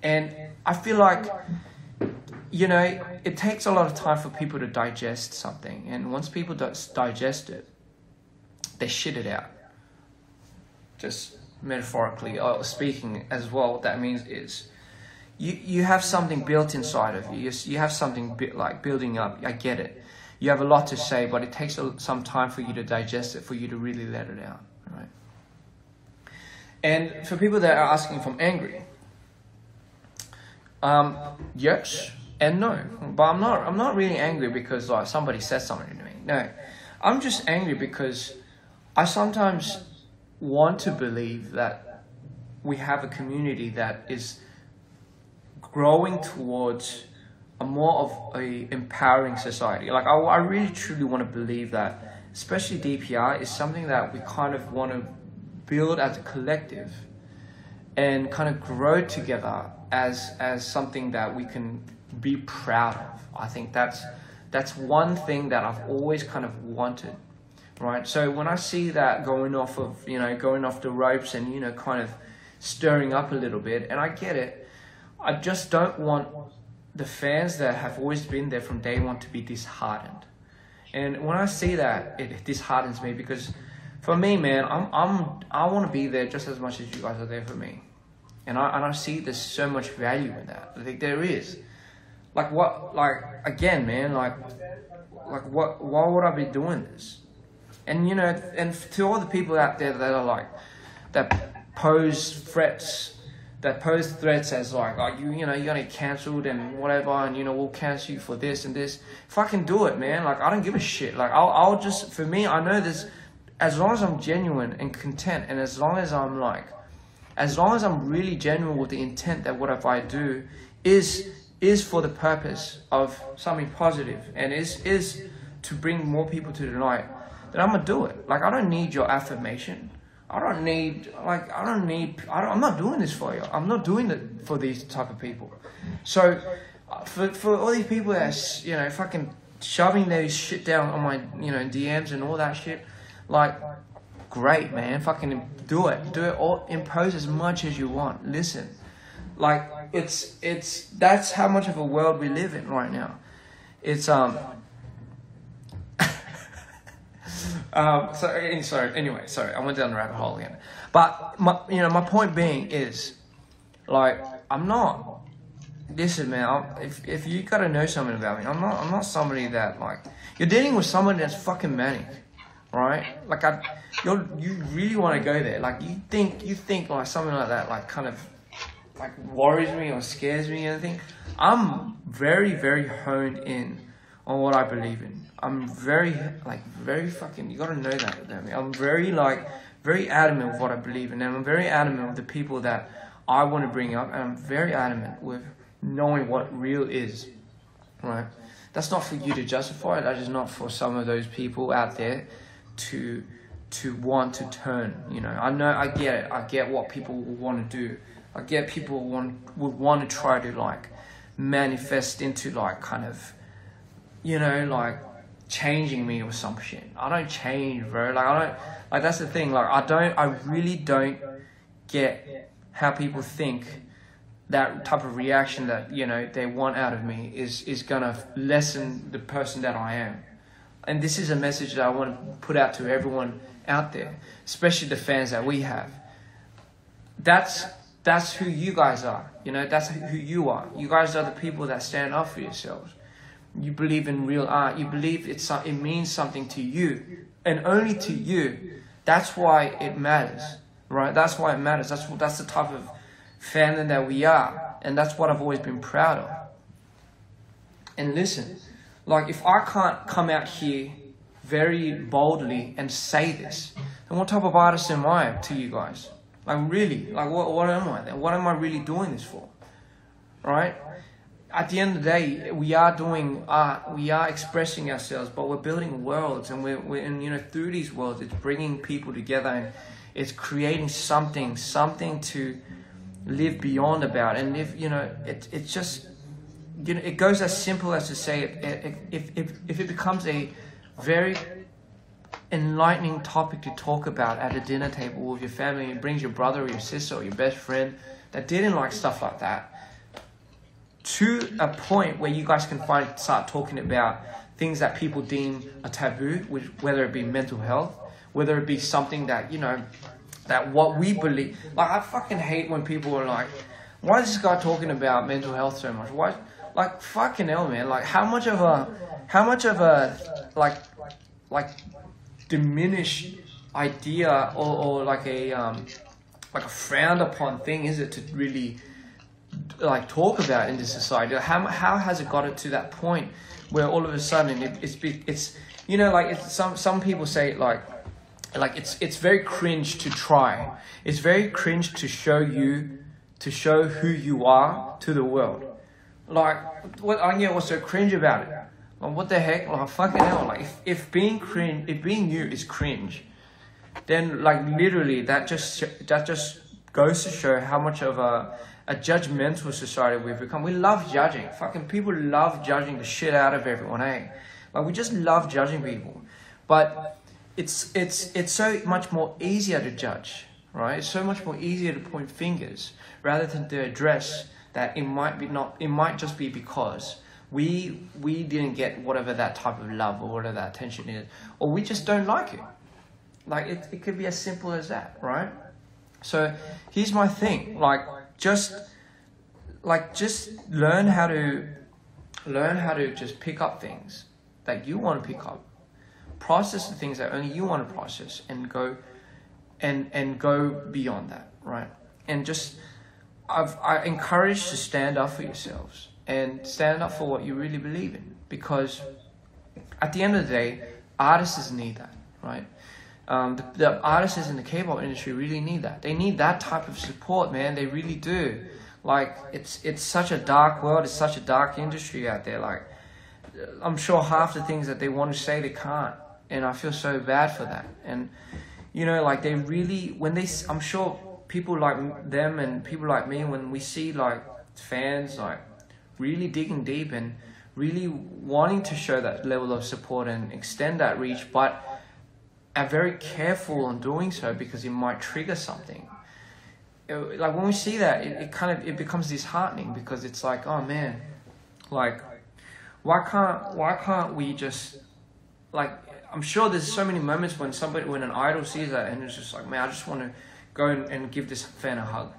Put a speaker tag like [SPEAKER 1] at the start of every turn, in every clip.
[SPEAKER 1] And I feel like, you know, it takes a lot of time for people to digest something. And once people digest it, they shit it out. Just metaphorically speaking as well, what that means is you have something built inside of you. You have something like building up. I get it. You have a lot to say, but it takes some time for you to digest it, for you to really let it out, right? And for people that are asking if I'm angry, yes and no. But I'm not really angry because like somebody said something to me. No, I'm just angry because I sometimes want to believe that we have a community that is growing towards a more of a empowering society. Like I really truly want to believe that, especially DPR is something that we kind of want to build as a collective and kind of grow together as something that we can be proud of. I think that's one thing that I've always kind of wanted, right? So when I see that going off the ropes and, you know, kind of stirring up a little bit, and I get it, I just don't want the fans that have always been there from day one to be disheartened. And when I see that, it disheartens me because for me, man, I want to be there just as much as you guys are there for me. And I see there's so much value in that. I think there is. Like what, like, again, man, like what, why would I be doing this? And, you know, and to all the people out there that are like, that pose threats as like, oh, you know, you're gonna get cancelled and whatever, and, you know, we'll cancel you for this and this. Fucking do it, man. Like, I don't give a shit. Like, I'll just, for me, I know this, as long as I'm genuine and content, and as long as I'm really genuine with the intent that whatever I do is for the purpose of something positive and is to bring more people to the light, then I'm gonna do it. Like, I don't need your affirmation. I'm not doing this for you. I'm not doing it for these type of people. So, for all these people that, you know, fucking shoving their shit down on my, you know, DMs and all that shit, like, great, man. Fucking do it. Do it all. Impose as much as you want. Listen, like, that's how much of a world we live in right now. It's, sorry, I went down the rabbit hole again. But my point being is, like, listen, man, if you gotta know something about me, I'm not somebody that, like, you're dealing with somebody that's fucking manic, right? Like, you really want to go there. Like, you think like something like that, like, kind of, like, worries me or scares me or anything. I'm very, very honed in on what I believe in. I'm very fucking, you gotta know that about me. I'm very adamant with what I believe in, and I'm very adamant with the people that I want to bring up, and I'm very adamant with knowing what real is, right? That's not for you to justify it. That is not for some of those people out there to want to turn, you know. I get it. I get what people want to do. I get people would want to try to, like, manifest into, like, kind of, you know, like, changing me or some shit. I don't change, bro. Like, that's the thing. Like, I really don't get how people think that type of reaction that, you know, they want out of me is gonna lessen the person that I am. And this is a message that I want to put out to everyone out there, especially the fans that we have. That's who you guys are. You know, that's who you are. You guys are the people that stand up for yourselves. You believe in real art. You believe it means something to you, and only to you. That's why it matters, right? That's why it matters. That's the type of fandom that we are, and that's what I've always been proud of. And listen, like, if I can't come out here very boldly and say this, then what type of artist am I to you guys? Like, really? Like, what am I then? What am I really doing this for? Right? At the end of the day, we are doing art, we are expressing ourselves, but we're building worlds, and and, you know, through these worlds, it's bringing people together, and it's creating something to live beyond about, and live, you know, it's just, you know, it goes as simple as to say, if it becomes a very enlightening topic to talk about at a dinner table with your family, and it brings your brother or your sister or your best friend that didn't like stuff like that, to a point where you guys can start talking about things that people deem a taboo, which, whether it be mental health, whether it be something that, you know, that what we believe. Like, I fucking hate when people are like, why is this guy talking about mental health so much? Why? Like, fucking hell, man. Like, how much of a like diminished idea or like a frowned upon thing is it to really like talk about in this society? How has it got it to that point where all of a sudden it's you know, like, it's some people say like it's very cringe to try. It's very cringe to show who you are to the world. Like, what's so cringe about it? Like, what the heck? Like, fucking hell. Like, if being you is cringe, then like literally that just goes to show how much of a judgmental society we've become. We love judging. Fucking people love judging the shit out of everyone, eh? Like, we just love judging people. But it's so much more easier to judge, right? It's so much more easier to point fingers rather than to address that it might just be because we didn't get whatever that type of love or whatever that attention is, or we just don't like it. Like, it could be as simple as that, right? So here's my thing, just learn how to just pick up things that you want to pick up, process the things that only you want to process, and go beyond that, right? And just I encourage to stand up for yourselves and stand up for what you really believe in, because at the end of the day, artists need that, right? The artists in the K-pop industry really need that. They need that type of support, man. They really do. Like, it's such a dark world. It's such a dark industry out there. Like, I'm sure half the things that they want to say, they can't. And I feel so bad for that. And, you know, like, they really, I'm sure people like them and people like me, when we see, like, fans, like, really digging deep and really wanting to show that level of support and extend that reach, but are very careful on doing so because it might trigger something. Like, when we see that, it becomes disheartening, because it's like, oh man, like, why can't we just, like, I'm sure there's so many moments when an idol sees that and it's just like, man, I just want to go and give this fan a hug.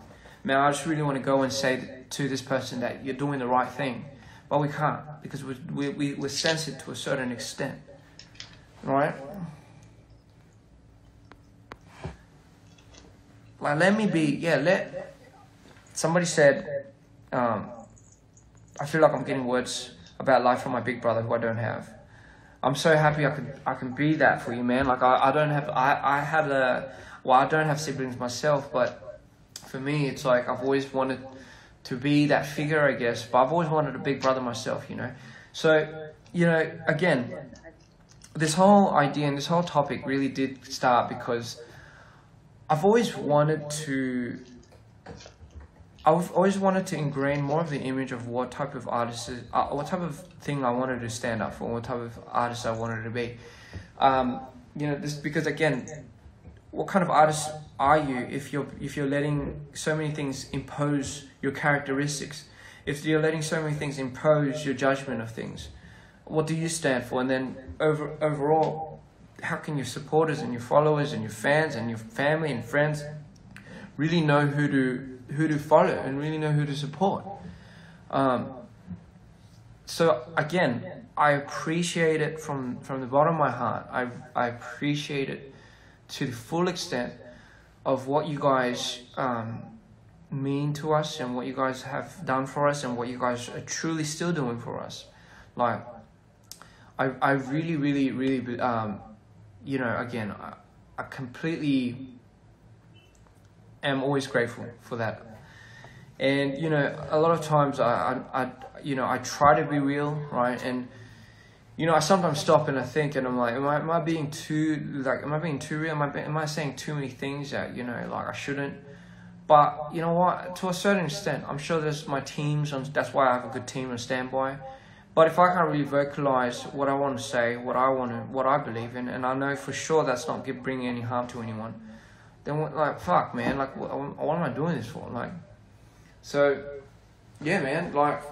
[SPEAKER 1] Man, I just really want to go and say to this person that you're doing the right thing. But we can't, because we're sensitive to a certain extent, right? Like, somebody said, I feel like I'm getting words about life from my big brother who I don't have. I'm so happy I can be that for you, man. Like, I don't have siblings myself, but for me, it's like, I've always wanted to be that figure, I guess, but I've always wanted a big brother myself, you know? So, you know, again, this whole idea and this whole topic really did start because I've always wanted to ingrain more of the image of what type of artist what type of thing I wanted to stand up for, what type of artist I wanted to be. You know, this, because again, what kind of artist are you if you're letting so many things impose your characteristics? If you're letting so many things impose your judgment of things, what do you stand for? And then overall, how can your supporters and your followers and your fans and your family and friends really know who to follow and really know who to support? So again, I appreciate it from the bottom of my heart. I appreciate it to the full extent of what you guys mean to us and what you guys have done for us and what you guys are truly still doing for us. Like, I really, really, really, you know, again, I completely am always grateful for that. And, you know, a lot of times I try to be real, right? And, you know, I sometimes stop and I think, and I'm like, am I being too real? Am I saying too many things that, you know, like, I shouldn't? But you know what? To a certain extent, I'm sure there's my teams, and that's why I have a good team on standby. But if I can't really vocalize what I want to say, what I believe in, and I know for sure that's not bringing any harm to anyone, then like, fuck, man, like, what am I doing this for? Like, so, yeah, man, like,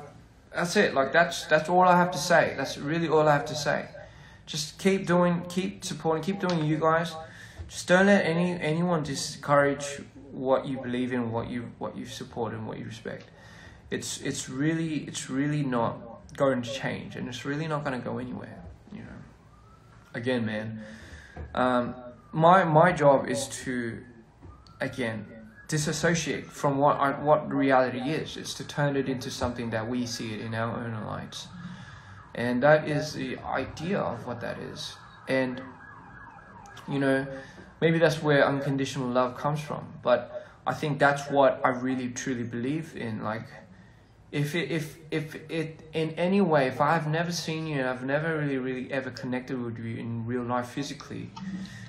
[SPEAKER 1] that's it. Like that's all I have to say. That's really all I have to say. Just keep supporting, keep doing you guys. Just don't let anyone discourage what you believe in, what you support and what you respect. It's really not going to change, and it's really not going to go anywhere. You know. Again, man. My job is to, again, disassociate from what reality is. It's to turn it into something that we see it in our own lights. And that is the idea of what that is. And, you know, maybe that's where unconditional love comes from. But I think that's what I really, truly believe in. Like, if it in any way, if I've never seen you and I've never really ever connected with you in real life physically,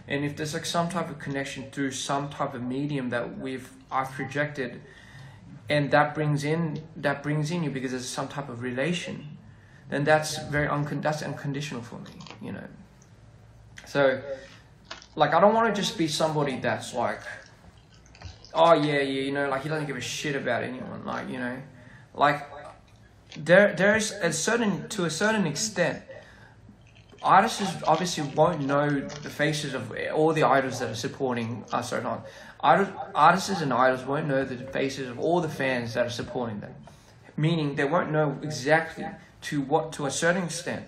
[SPEAKER 1] and if there's like some type of connection through some type of medium that I've projected, and that brings in you because there's some type of relation, then that's that's unconditional for me, you know. So, like, I don't want to just be somebody that's like, oh yeah, you know, like he doesn't give a shit about anyone, like, you know. Like, there's to a certain extent, artists obviously won't know the faces of all the idols that are supporting us. Artists and idols won't know the faces of all the fans that are supporting them. Meaning they won't know exactly to a certain extent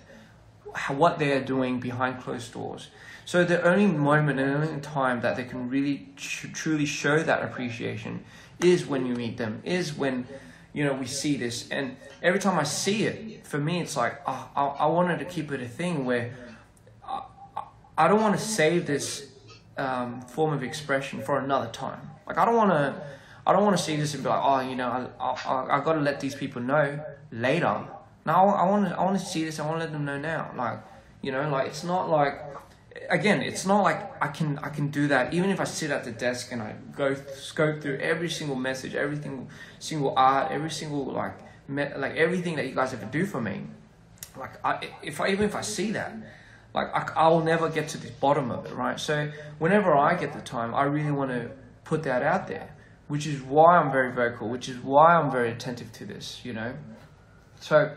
[SPEAKER 1] what they are doing behind closed doors. So the only moment and only time that they can really truly show that appreciation is when you meet them, is when, you know, we see this. And every time I see it, for me, it's like, I wanted to keep it a thing where I don't want to save this form of expression for another time. Like, I don't want to see this and be like, oh, you know, I got to let these people know later. No, I want to see this. I want to let them know now. Like, you know, like, it's not like, again, it's not like I can do that even if I sit at the desk and I scope through every single message, every single art, every single like everything that you guys ever do for me. Like, even if I see that, like, I'll never get to the bottom of it, right? So whenever I get the time, I really want to put that out there, which is why I'm very vocal, which is why I'm very attentive to this, you know. So,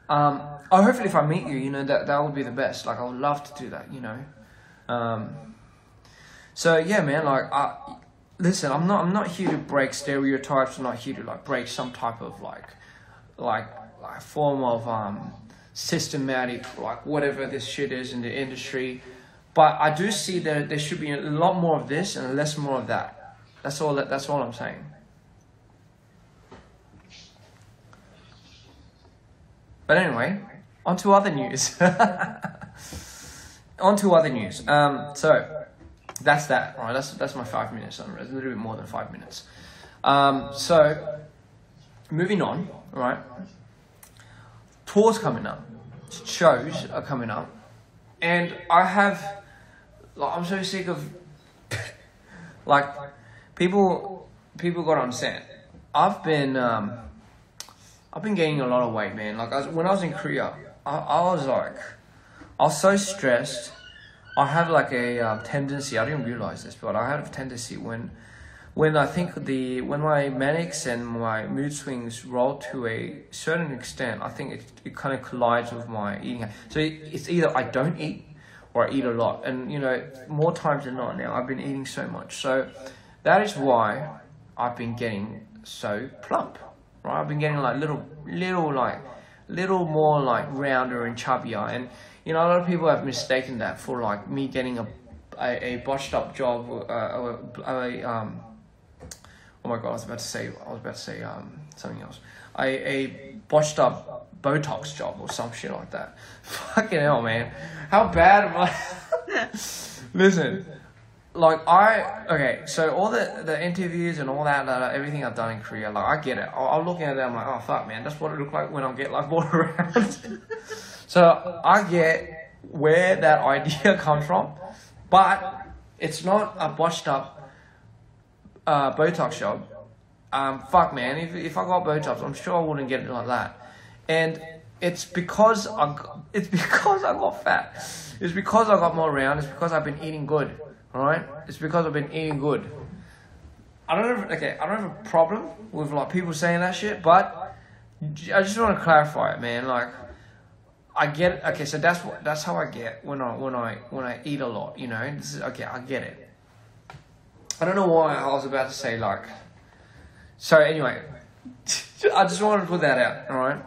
[SPEAKER 1] hopefully if I meet you, you know, that would be the best. Like, I would love to do that, you know. So yeah, man, like, listen, I'm not here to break stereotypes. I'm not here to like break some type of like form of systematic, like, whatever this shit is in the industry. But I do see that there should be a lot more of this and less more of that. That's all I'm saying. But anyway, on to other news. So that's that. All right, that's my 5 minutes. It's a little bit more than 5 minutes. So moving on. All right, tours coming up, shows are coming up, and I'm so sick of like people got to understand. I've been gaining a lot of weight, man. Like, when I was in Korea, I was so stressed. I have like a tendency. I didn't realize this, but I had a tendency when my manics and my mood swings roll to a certain extent, I think it kind of collides with my eating. So it's either I don't eat or I eat a lot, and you know, more times than not now I've been eating so much. So that is why I've been getting so plump. Right, I've been getting like little more like rounder and chubbier, and you know, a lot of people have mistaken that for like me getting a botched up job, oh my god, I was about to say something else, a botched up Botox job or some shit like that. Fucking hell, man, how bad am I? Listen. Like, okay, so all the interviews and all that, everything I've done in Korea, like, I get it. I'm looking at it, I'm like, oh, fuck, man, that's what it looks like when I get, like, more around. So, I get where that idea comes from, but it's not a botched up Botox job. Fuck, man, if I got Botox, I'm sure I wouldn't get it like that. And it's because I got fat. It's because I got more round. It's because I've been eating good. Alright? It's because I've been eating good. I don't have a problem with like people saying that shit, but I just want to clarify it, man. Like, I get it. Okay, so that's how I get when I eat a lot. You know, this is okay. I get it. I don't know why I was about to say like. So anyway, I just wanted to put that out. All right.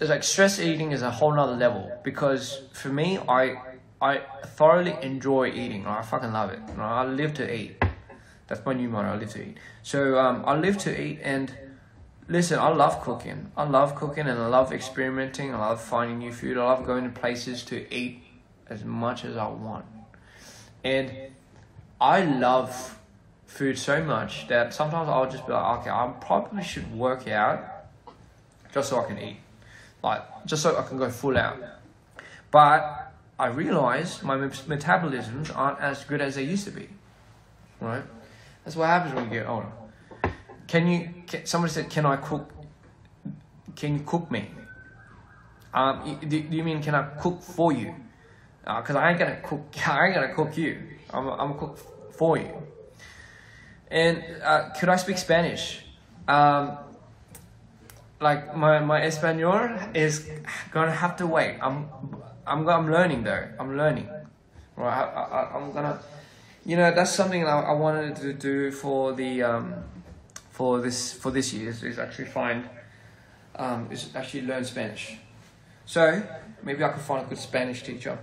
[SPEAKER 1] Like stress eating is a whole nother level, because for me, I thoroughly enjoy eating. Right? I fucking love it. Right? I live to eat. That's my new motto. I live to eat. So I live to eat, and listen, I love cooking. I love cooking, and I love experimenting. I love finding new food. I love going to places to eat as much as I want. And I love food so much that sometimes I'll just be like, okay, I probably should work out just so I can eat. Like, just so I can go full out. But I realize my metabolisms aren't as good as they used to be. Right? That's what happens when you get older. Somebody said, can I cook? Can you cook me? Do you mean, can I cook for you? Because I ain't gonna cook you. I'm gonna cook for you. And could I speak Spanish? Like my Espanol is gonna have to wait. I'm learning though. I'm learning. Right. I'm gonna. You know, that's something I wanted to do for the for this year is actually learn Spanish. So maybe I could find a good Spanish teacher.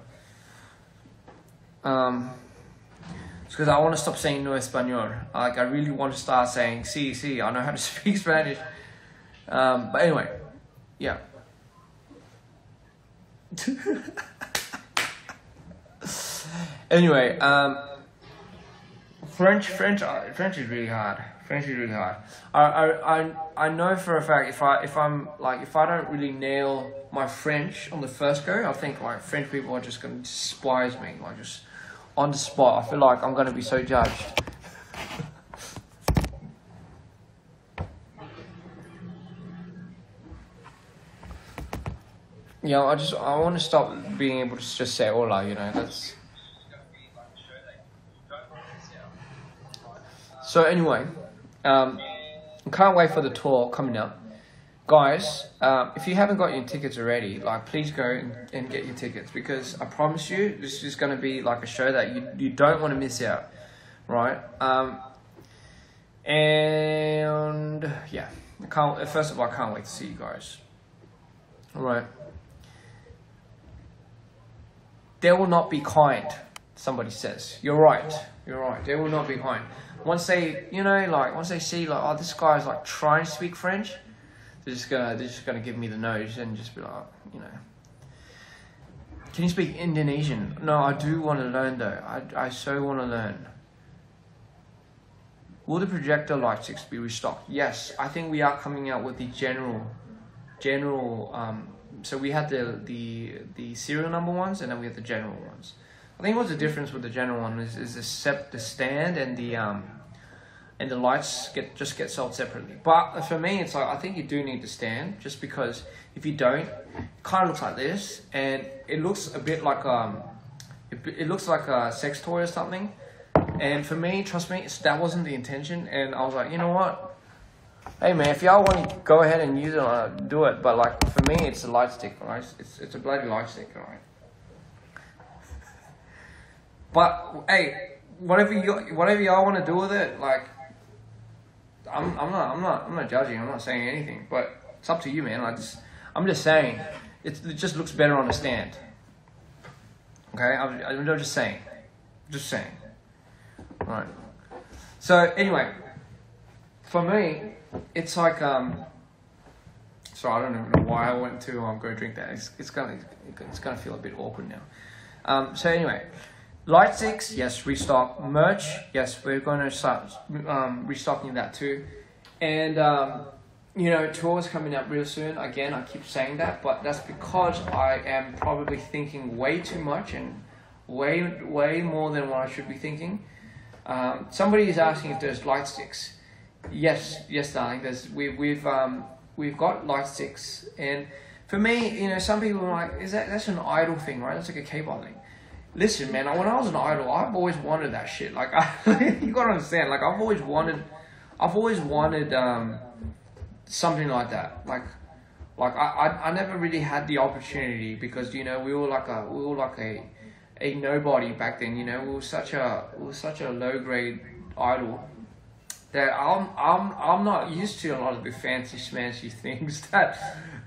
[SPEAKER 1] It's because I want to stop saying no español. Like, I really want to start saying sí. I know how to speak Spanish. But anyway, yeah. Anyway, French is really hard. French is really hard. I know for a fact if I don't really nail my French on the first go, I think like French people are just gonna despise me, like just on the spot. I feel like I'm gonna be so judged. You know, I want to stop being able to just say hola. You know, that's. So anyway, can't wait for the tour coming up. Guys, if you haven't got your tickets already, like, please go and get your tickets, because I promise you, this is going to be like a show that you don't want to miss out, right? And yeah, first of all, I can't wait to see you guys. All right. They will not be kind, somebody says. You're right. They will not be kind. Once they, once they see, like, oh, this guy's, like, trying to speak French, they're just gonna give me the nose and just be like, Can you speak Indonesian? No, I do want to learn, though. I so want to learn. Will the projector light sticks be restocked? Yes, I think we are coming out with the general, so we had the serial number ones, and then we have the general ones. I think what's the difference with the general one is the stand and the lights get sold separately. But for me, it's like, I think you do need the stand, just because if you don't, it kind of looks like this, and it looks a bit like it looks like a sex toy or something. And for me, trust me, that wasn't the intention. And I was like, you know what? Hey man, if y'all want to go ahead and use it, do it. But like, for me, it's a light stick, alright? It's a bloody light stick, alright? But hey, whatever y'all want to do with it, like, I'm not judging. I'm not saying anything. But it's up to you, man. I'm just saying, it just looks better on the stand. Okay, I'm just saying. Right. So anyway, for me, it's like So I don't even know why I went to go drink that. It's gonna feel a bit awkward now. So anyway, light sticks, yes, restock. Merch, yes, we're going to start restocking that too. And tours coming up real soon. Again, I keep saying that, but that's because I am probably thinking way too much and way more than what I should be thinking. Somebody is asking if there's light sticks. Yes, darling. We've got light sticks, and for me, some people are like, that's an idol thing, right? That's like a K-pop thing. Listen, man, when I was an idol, I've always wanted that shit. Like, you gotta understand. Like, I've always wanted something like that. Like I never really had the opportunity because we were like a nobody back then. We were such a low grade idol that I'm not used to a lot of the fancy schmancy things that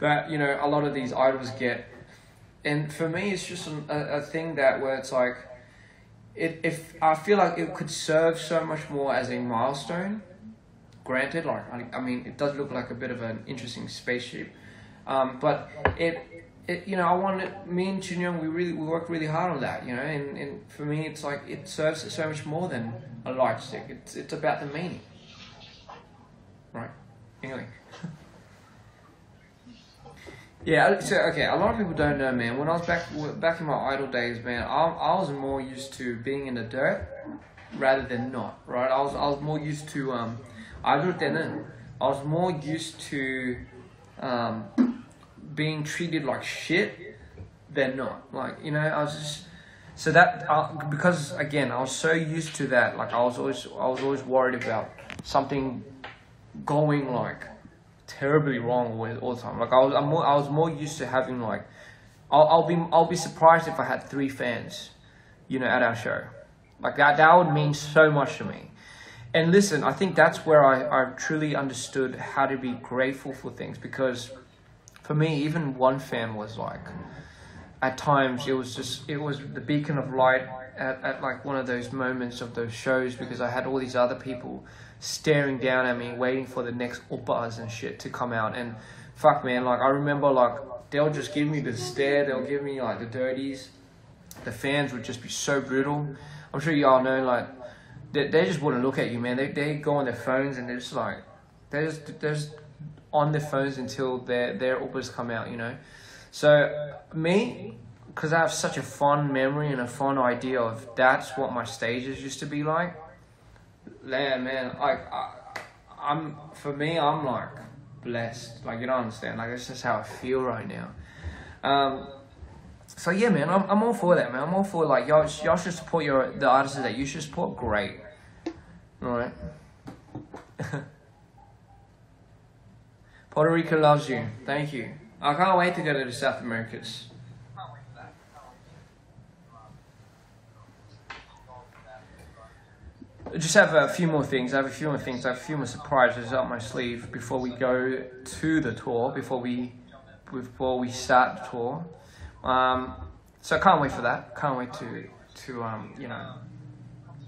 [SPEAKER 1] a lot of these idols get. And for me, it's just a thing where it's like, if I feel like it could serve so much more as a milestone. Granted, like I mean, it does look like a bit of an interesting spaceship, but I wanted, me and Junior, we worked really hard on that, and for me, it's like it serves so much more than a light stick. It's about the meaning, right? Anyway. Yeah, so okay, a lot of people don't know, man. When I was back in my idol days, man, I was more used to being in the dirt rather than not, right? I was more used to I was more used to being treated like shit than not. Like, I was just so that because again, I was so used to that. Like, I was always worried about something going like terribly wrong all the time. Like, I was more used to having like, I'll be surprised if I had 3 fans, at our show. Like that would mean so much to me. And listen, I think that's where I truly understood how to be grateful for things, because for me, even 1 fan was like, at times it was the beacon of light at like one of those moments of those shows, because I had all these other people staring down at me, waiting for the next oppas and shit to come out. And fuck, man, like I remember, like they'll just give me the stare, they'll give me like the dirties. The fans would just be so brutal. I'm sure y'all know, like they just wouldn't look at you, man. They go on their phones and they're just like they're just on their phones until their oppas come out, So me, because I have such a fond memory and a fond idea of that's what my stages used to be like. Man, like I'm like blessed. Like, you don't understand. Like, it's just how I feel right now. So yeah, man, I'm all for that, man. I'm all for like y'all should support the artists that you should support. Great, all right. Puerto Rico loves you. Thank you. I can't wait to go to the South Americas. I just have a few more things. I have a few more surprises up my sleeve before we go to the tour. Before we start the tour. So I can't wait for that. Can't wait to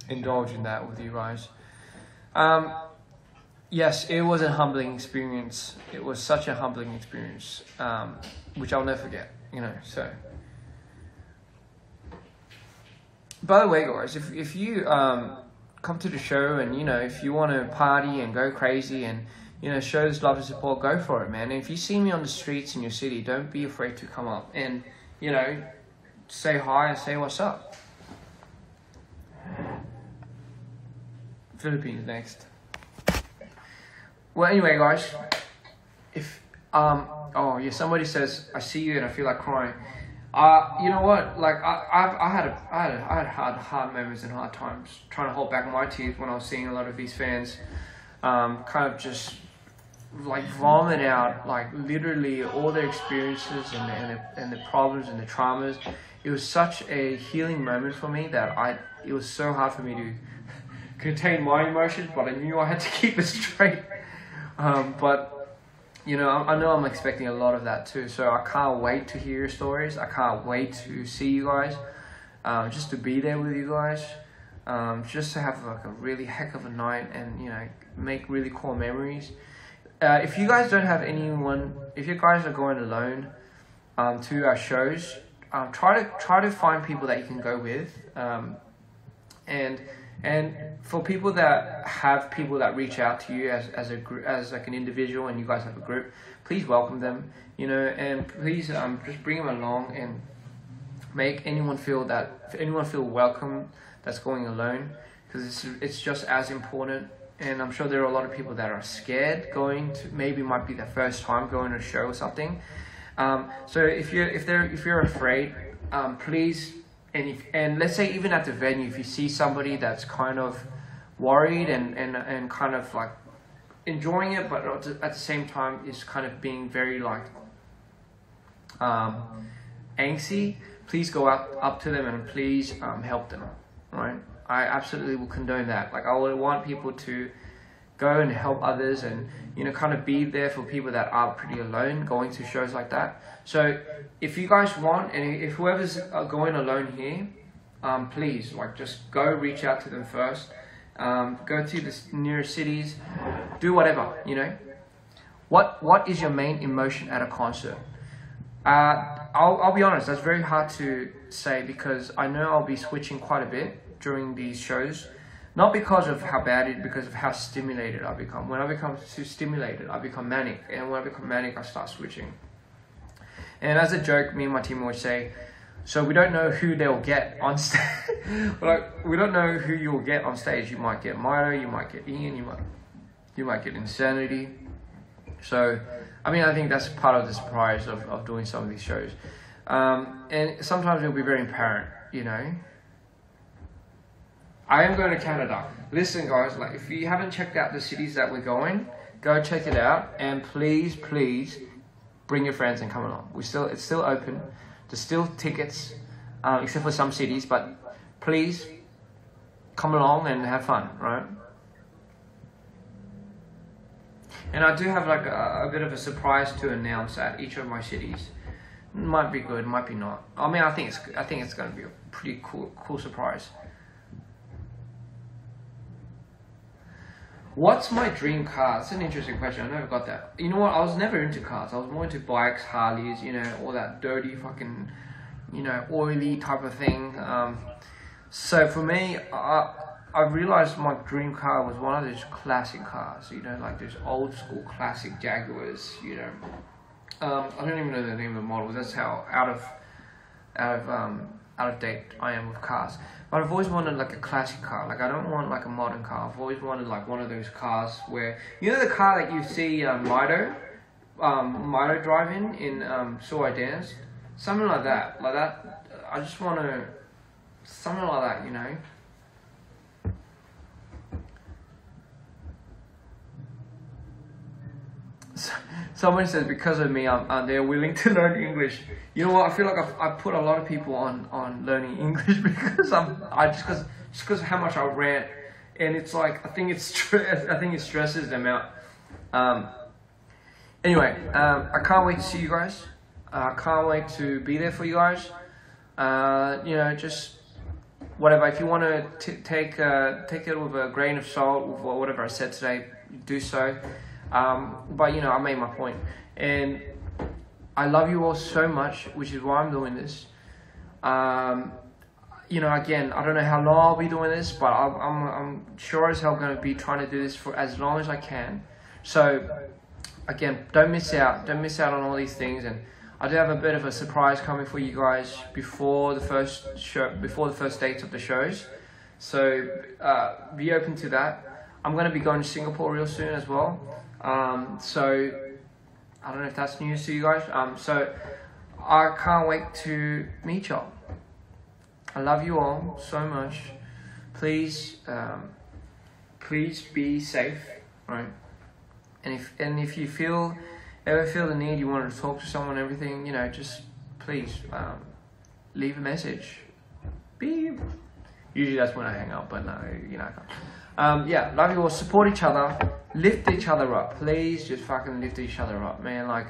[SPEAKER 1] indulge in that with you guys. Yes, it was a humbling experience. It was such a humbling experience, which I'll never forget. So. By the way, guys, if you come to the show and if you want to party and go crazy and show this love and support, go for it, man. And if you see me on the streets in your city, don't be afraid to come up and say hi and say what's up. Philippines next. Well, anyway, guys, if oh yeah, somebody says I see you and I feel like crying. You know what? Like I had hard moments and hard times trying to hold back my tears when I was seeing a lot of these fans, kind of just like vomit out like literally all their experiences and the problems and the traumas. It was such a healing moment for me that it was so hard for me to contain my emotions, but I knew I had to keep it straight. But I know I'm expecting a lot of that too, so I can't wait to hear your stories. I can't wait to see you guys, just to be there with you guys, just to have like a really heck of a night and make really cool memories. If you guys don't have anyone, if you guys are going alone to our shows, try to find people that you can go with, and for people that have people that reach out to you as a group, as like an individual, and you guys have a group, please welcome them, and please just bring them along and make anyone feel welcome that's going alone, because it's just as important. And I'm sure there are a lot of people that are scared going to, maybe might be their first time going to a show or something. So if you're afraid, please. And let's say even at the venue, if you see somebody that's kind of worried and kind of like enjoying it, but at the same time is kind of being very like angsty, please go up to them and please help them, right? I absolutely will condone that. Like, I would want people to go and help others and, you know, kind of be there for people that are pretty alone going to shows like that. So if you guys want, and if whoever's going alone here, please, like, just go reach out to them first. Go to the nearest cities, do whatever, you know. What is your main emotion at a concert? I'll be honest, that's very hard to say because I know I'll be switching quite a bit during these shows. Not because of how bad it is, because of how stimulated I become. When I become too stimulated, I become manic. And when I become manic, I start switching. And as a joke, me and my team always say, so we don't know who they'll get on stage. Like, we don't know who you'll get on stage. You might get Milo, you might get Ian, you might get Insanity. So, I mean, I think that's part of the surprise of doing some of these shows. And sometimes it'll be very apparent, you know. I am going to Canada. Listen, guys, like, if you haven't checked out the cities that we're going, go check it out. And please, please, bring your friends and come along. It's still open. There's still tickets, except for some cities. But please, come along and have fun, right? And I do have like a bit of a surprise to announce at each of my cities. Might be good, might be not. I mean, I think it's going to be a pretty cool surprise. What's my dream car? That's an interesting question. I never got that. You know what? I was never into cars. I was more into bikes, Harleys, you know, all that dirty fucking, you know, oily type of thing. So for me, I realized my dream car was one of those classic cars, you know, like those old school classic Jaguars, you know. I don't even know the name of the model. That's how out of date I am with cars. But I've always wanted like a classic car. Like, I don't want like a modern car. I've always wanted like one of those cars where, you know, the car that you see Mido drive in So I Danced? Something like that. Like that. I just want to, something like that, you know. Someone says because of me, they're willing to learn English. You know what? I feel like I put a lot of people on learning English because just because of how much I rant, and it's like I think it stresses them out. Anyway, I can't wait to see you guys. I can't wait to be there for you guys. You know, just whatever. If you want to take it with a grain of salt with whatever I said today, do so. But you know, I made my point, and I love you all so much, which is why I'm doing this. You know, again, I don't know how long I'll be doing this, but I'm sure as hell going to be trying to do this for as long as I can. So, again, don't miss out on all these things, and I do have a bit of a surprise coming for you guys before the first dates of the shows. So, be open to that. I'm going to be going to Singapore real soon as well. So I don't know if that's news to you guys. So I can't wait to meet y'all. I love you all so much. Please, please be safe, right? And if you ever feel the need, you want to talk to someone, everything, you know, just please leave a message. Beep. Usually that's when I hang up, but no, you know, I can't. Yeah, love you all. Support each other. Lift each other up. Please just fucking lift each other up, man. Like,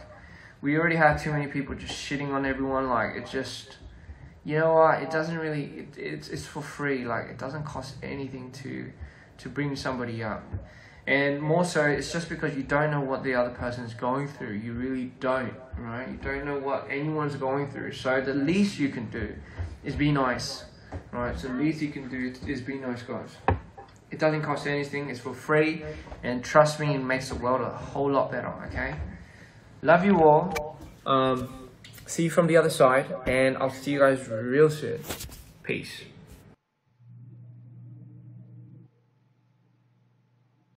[SPEAKER 1] we already have too many people just shitting on everyone. Like, it's just, you know what? It doesn't really, it's for free. Like, it doesn't cost anything to bring somebody up. And more so, it's just because you don't know what the other person's going through. You really don't, right? You don't know what anyone's going through. So the least you can do is be nice, right? So the least you can do is be nice, guys. It doesn't cost anything. It's for free. And trust me, it makes the world a whole lot better, okay? Love you all. See you from the other side. And I'll see you guys real soon. Peace.